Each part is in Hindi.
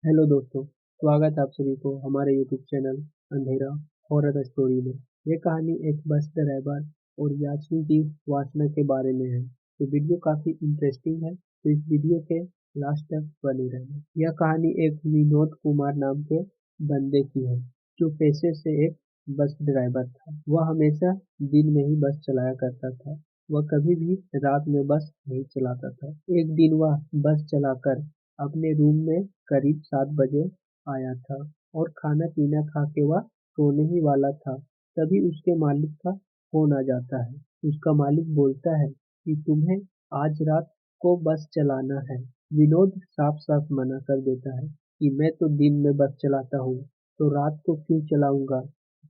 हेलो दोस्तों, स्वागत है आप सभी को हमारे यूट्यूब चैनल अंधेरा हॉरर स्टोरी में। ये कहानी एक बस ड्राइवर और यात्री की वासना के बारे में है। तो वीडियो काफी इंटरेस्टिंग है, तो इस वीडियो के लास्ट तक बने रहना। यह कहानी एक विनोद कुमार नाम के बंदे की है, जो पेशे से एक बस ड्राइवर था। वह हमेशा दिन में ही बस चलाया करता था। वह कभी भी रात में बस नहीं चलाता था। एक दिन वह बस चलाकर अपने रूम में करीब 7 बजे आया था और खाना-पीना खा के वह सोने ही वाला था, तभी उसके मालिक का फोन आ जाता है। उसका मालिक बोलता है कि तुम्हें आज रात को बस चलाना है। विनोद साफ-साफ मना कर देता है कि मैं तो दिन में बस चलाता हूँ, तो रात को क्यों चलाऊंगा।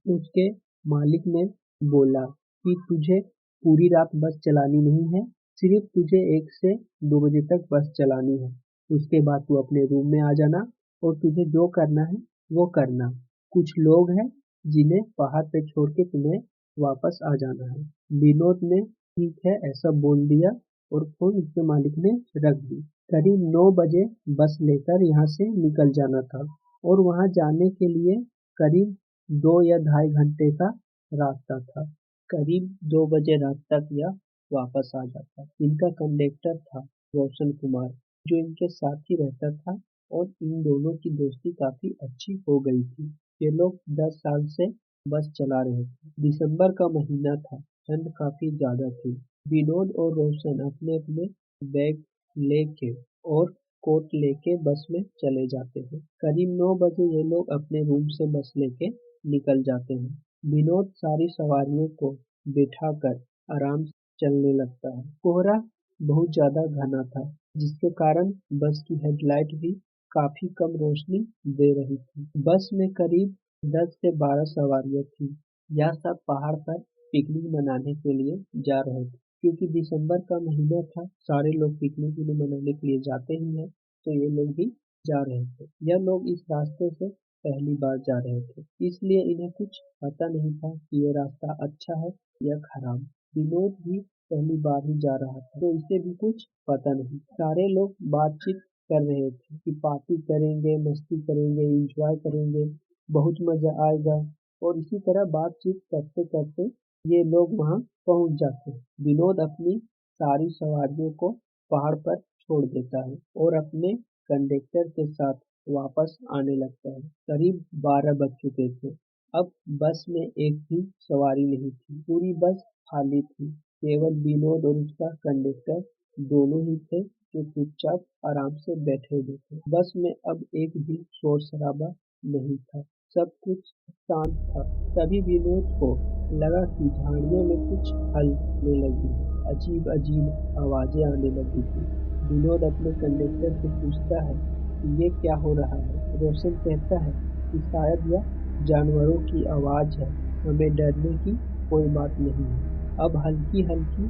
उसके मालिक ने बोला कि तुझे पूरी रात बस चलानी नहीं है, सिर्फ तुझे 1 से 2 बजे तक बस चलानी है। उसके बाद तू अपने रूम में आ जाना और तुझे जो करना है वो करना। कुछ लोग हैं जिन्हें पहाड़ पे छोड़ के तुम्हें वापस आ जाना है। विनोद ने ठीक है ऐसा बोल दिया और फोन उसके मालिक ने रख दी। करीब 9 बजे बस लेकर यहाँ से निकल जाना था और वहाँ जाने के लिए करीब 2 या ढाई घंटे का रास्ता था। करीब 2 बजे रात तक यह वापस आ जाता। इनका कंडक्टर था रोशन कुमार, जो इनके साथ ही रहता था और इन दोनों की दोस्ती काफी अच्छी हो गई थी। ये लोग 10 साल से बस चला रहे थे। दिसंबर का महीना था, ठंड काफी ज्यादा थी। विनोद और रोशन अपने अपने बैग लेके और कोट लेके बस में चले जाते हैं। करीब 9 बजे ये लोग अपने रूम से बस लेके निकल जाते हैं। विनोद सारी सवारियों को बिठाकर आराम से चलने लगता है। कोहरा बहुत ज्यादा घना था, जिसके कारण बस की हेडलाइट भी काफी कम रोशनी दे रही थी। बस में करीब 10 से 12 सवारियां थी। यह सब पहाड़ पर पिकनिक मनाने के लिए जा रहे थे। क्योंकि दिसंबर का महीना था, सारे लोग पिकनिक के लिए मनाने के लिए जाते ही हैं, तो ये लोग भी जा रहे थे। यह लोग इस रास्ते से पहली बार जा रहे थे, इसलिए इन्हें कुछ पता नहीं था कि ये रास्ता अच्छा है या खराब। विनोद भी पहली बार ही जा रहा था, तो इसे भी कुछ पता नहीं। सारे लोग बातचीत कर रहे थे कि पार्टी करेंगे, मस्ती करेंगे, एंजॉय करेंगे, बहुत मजा आएगा। और इसी तरह बातचीत करते करते ये लोग वहाँ पहुँच जाते हैं। विनोद अपनी सारी सवारियों को पहाड़ पर छोड़ देता है और अपने कंडक्टर के साथ वापस आने लगता है। करीब 12 बज चुके थे। अब बस में एक भी सवारी नहीं थी। पूरी बस खाली थी। केवल विनोद और उसका कंडक्टर दोनों ही थे, जो चुपचाप आराम से बैठे हुए थे। बस में अब एक भी शोर शराबा नहीं था, सब कुछ शांत था। तभी विनोद को लगा कि झाड़ियों में कुछ हलने लगी है। अजीब अजीब आवाजें आने लगी थी। विनोद अपने कंडक्टर से पूछता है कि ये क्या हो रहा है। रोशन कहता है कि शायद यह जानवरों की आवाज है, हमें डरने की कोई बात नहीं है। अब हल्की हल्की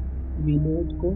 विनोद को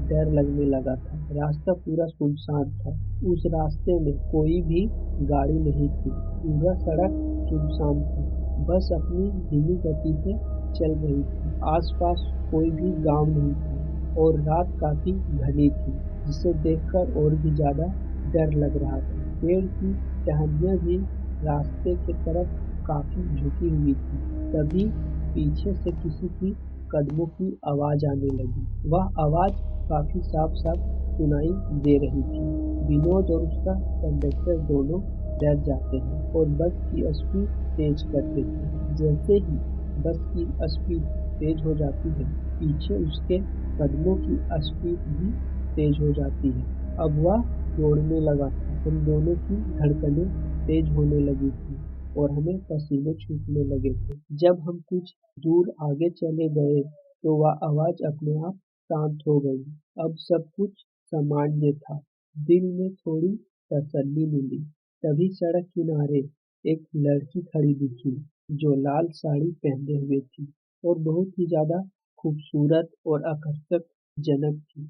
डर लगने लगा था। रास्ता पूरा सुनसान था। उस रास्ते में कोई भी गाड़ी नहीं थी। पूरा सड़क सुनसान था। बस अपनी धीमी गति से चल रही थी। आसपास कोई भी गांव नहीं था और रात काफी घनी थी, जिसे देखकर और भी ज्यादा डर लग रहा था। पेड़ की टहनियां भी रास्ते की तरफ काफी झुकी हुई थी। तभी पीछे से किसी की कदमों की आवाज आने लगी। वह आवाज काफी साफ साफ सुनाई दे रही थी। विनोद और उसका कंडक्टर दोनों डर जाते हैं और बस की स्पीड तेज कर देते हैं। जैसे ही बस की स्पीड तेज हो जाती है, पीछे उसके कदमों की स्पीड भी तेज हो जाती है। अब वह दौड़ने लगा था। हम दोनों की धड़कनें तेज होने लगी थी और हमें पसीने छूटने लगे थे। जब हम कुछ दूर आगे चले गए, तो वह आवाज अपने आप शांत हो गई। अब सब कुछ सामान्य था। दिल में थोड़ी तसल्ली मिली। तभी सड़क किनारे एक लड़की खड़ी दिखी, जो लाल साड़ी पहने हुए थी और बहुत ही ज्यादा खूबसूरत और आकर्षक जनक थी।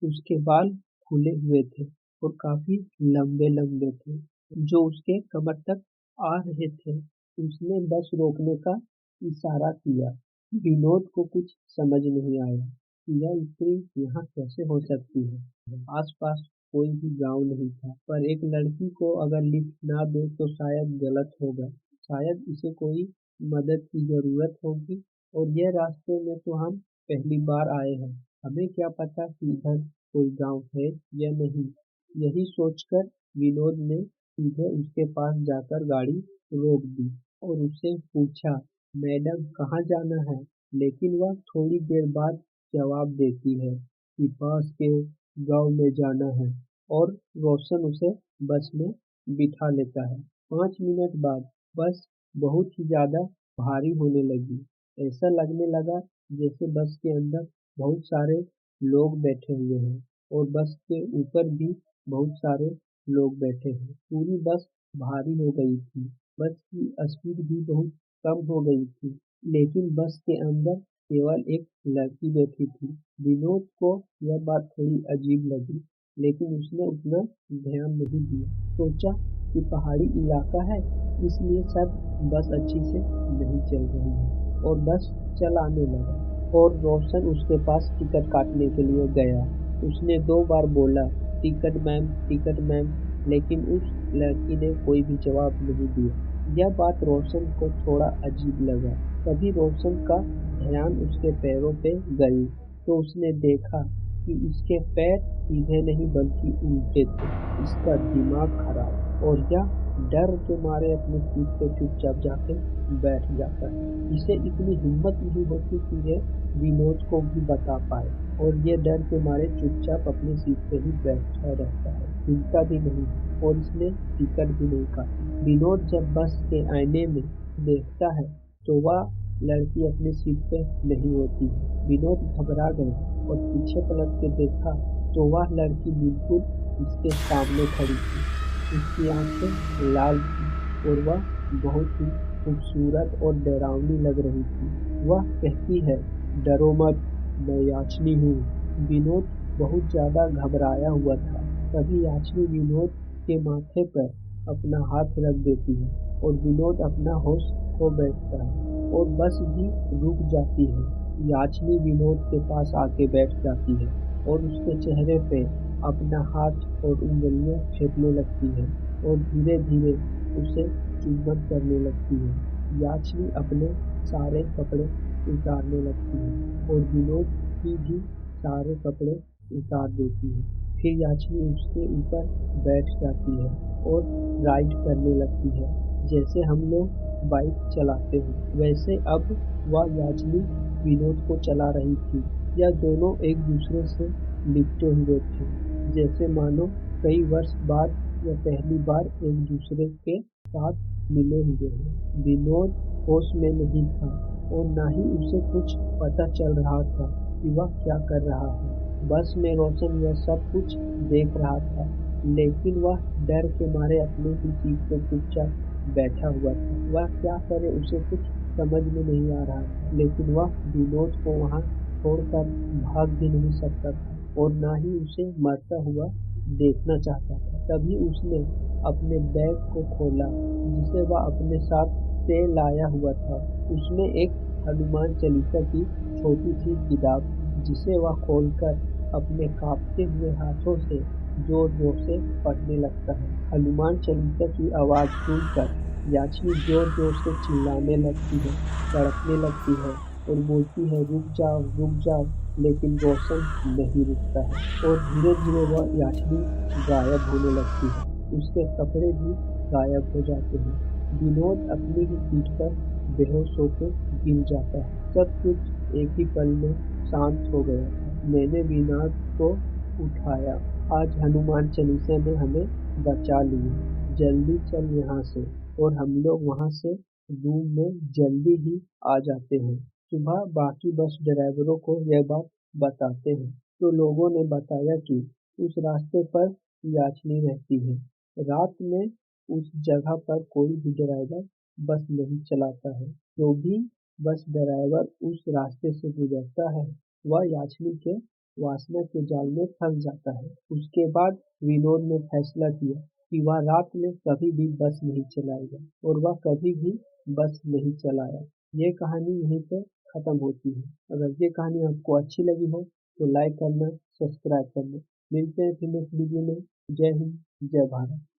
उसके बाल खुले हुए थे और काफी लंबे लंबे थे, जो उसके कमर तक आ रहे थे। उसने बस रोकने का इशारा किया। विनोद को कुछ समझ नहीं आया कि यह स्त्री यहाँ कैसे हो सकती है। आसपास कोई भी गाँव नहीं था, पर एक लड़की को अगर लिफ्ट ना दे तो शायद गलत होगा, शायद इसे कोई मदद की ज़रूरत होगी और यह रास्ते में तो हम पहली बार आए हैं, हमें क्या पता कि इधर कोई गाँव है या नहीं। यही सोचकर विनोद ने सीधे उसके पास जाकर गाड़ी रोक दी और उससे पूछा, मैडम कहाँ जाना है? लेकिन वह थोड़ी देर बाद जवाब देती है कि पास के गांव में जाना है और रोशन उसे बस में बिठा लेता है। 5 मिनट बाद बस बहुत ही ज्यादा भारी होने लगी। ऐसा लगने लगा जैसे बस के अंदर बहुत सारे लोग बैठे हुए हैं और बस के ऊपर भी बहुत सारे लोग बैठे हैं। पूरी बस भारी हो गई थी। बस की स्पीड भी बहुत कम हो गई थी, लेकिन बस के अंदर केवल एक लड़की बैठी थी। विनोद को यह बात थोड़ी अजीब लगी, लेकिन उसने उतना ध्यान नहीं दिया। सोचा कि पहाड़ी इलाका है, इसलिए शायद बस अच्छी से नहीं चल रही है और बस चलाने लगा। और रोशन उसके पास टिकट काटने के लिए गया। उसने 2 बार बोला, टिकट मैम, लेकिन उस लड़की ने कोई भी जवाब नहीं दिया। यह बात रोशन को थोड़ा अजीब लगा। तभी रोशन का ध्यान उसके पैरों पे गई, तो उसने देखा कि इसके पैर सीधे नहीं बल्कि उल्टे थे। इसका दिमाग खराब, और यह डर के मारे अपनी सीट पे चुपचाप जाके बैठ जाता है। इसे इतनी हिम्मत नहीं होती कि ये विनोद को भी बता पाए, और ये डर के मारे चुपचाप अपनी सीट पे ही बैठा रहता है, हिलता भी नहीं है और इसने टिकट भी नहीं काटी। विनोद जब बस के आईने में देखता है तो वह लड़की अपनी सीट पे नहीं होती है। विनोद घबरा गया और पीछे पलट के देखा तो वह लड़की बिल्कुल उसके सामने खड़ी थी। उसकी आंखें लाल थी और वह बहुत ही खूबसूरत और डरावनी लग रही थी। वह कहती है, डरो मत, मैं याचनी हूँ। विनोद बहुत ज्यादा घबराया हुआ था। तभी याचनी विनोद के माथे पर अपना हाथ रख देती है और विनोद अपना होश खो बैठता है और बस भी रुक जाती है। याचनी विनोद के पास आके बैठ जाती है और उसके चेहरे पे अपना हाथ और उंगलियां फेरने लगती है और धीरे धीरे उसे चुंबन करने लगती है। याचनी अपने सारे कपड़े उतारने लगती है और विनोद की भी सारे कपड़े उतार देती है। फिर याचनी उसके ऊपर बैठ जाती है और राइड करने लगती है, जैसे हम लोग बाइक चलाते हैं वैसे अब वह याचनी विनोद को चला रही थी। यह दोनों एक दूसरे से लिपटे हुए थे, जैसे मानो कई वर्ष बाद यह पहली बार एक दूसरे के साथ मिले हुए हैं। विनोद होश में नहीं था और ना ही उसे कुछ पता चल रहा था कि वह क्या कर रहा है। बस में रोशन यह सब कुछ देख रहा था, लेकिन वह डर के मारे अपने ही सीट पे चुपचाप बैठा हुआ था। वह क्या करे उसे कुछ समझ में नहीं आ रहा था, लेकिन वह विनोद को वहां छोड़कर भाग भी नहीं सकता था और ना ही उसे मरता हुआ देखना चाहता था। तभी उसने अपने बैग को खोला जिसे वह अपने साथ से लाया हुआ था। उसमें एक हनुमान चालीसा की छोटी सी किताब थी, जिसे वह खोलकर अपने कांपते हुए हाथों से जोर जोर से पढ़ने लगता है। हनुमान चालीसा की आवाज सुनकर याचनी जोर जोर से चिल्लाने लगती है, तड़पने लगती है और बोलती है, रुक जाओ, लेकिन रोशन नहीं रुकता है और धीरे धीरे वह याचनी गायब होने लगती है। उसके कपड़े भी गायब हो जाते हैं। विनोद अपनी ही सीट पर बेहोश होकर गिर जाता है। सब कुछ एक ही पल में शांत हो गया था। मैंने विनोद को उठाया। आज हनुमान चालीसा ने हमें बचा लिया। जल्दी चल यहाँ से। और हम लोग वहाँ से रूम में जल्दी ही आ जाते हैं। सुबह बाकी बस ड्राइवरों को यह बात बताते हैं, तो लोगों ने बताया कि उस रास्ते पर याचनी रहती है। रात में उस जगह पर कोई भी ड्राइवर बस नहीं चलाता है। जो भी बस ड्राइवर उस रास्ते से गुजरता है वह याचनी के वासना के जाल में फंस जाता है। उसके बाद विनोद ने फैसला किया कि वह रात में कभी भी बस नहीं चलाएगा और वह कभी भी बस नहीं चलाया। ये कहानी यहीं पे खत्म होती है। अगर ये कहानी आपको अच्छी लगी हो तो लाइक करना, सब्सक्राइब करना। मिलते हैं फिर नेक्स्ट वीडियो में। जय हिंद, जय भारत।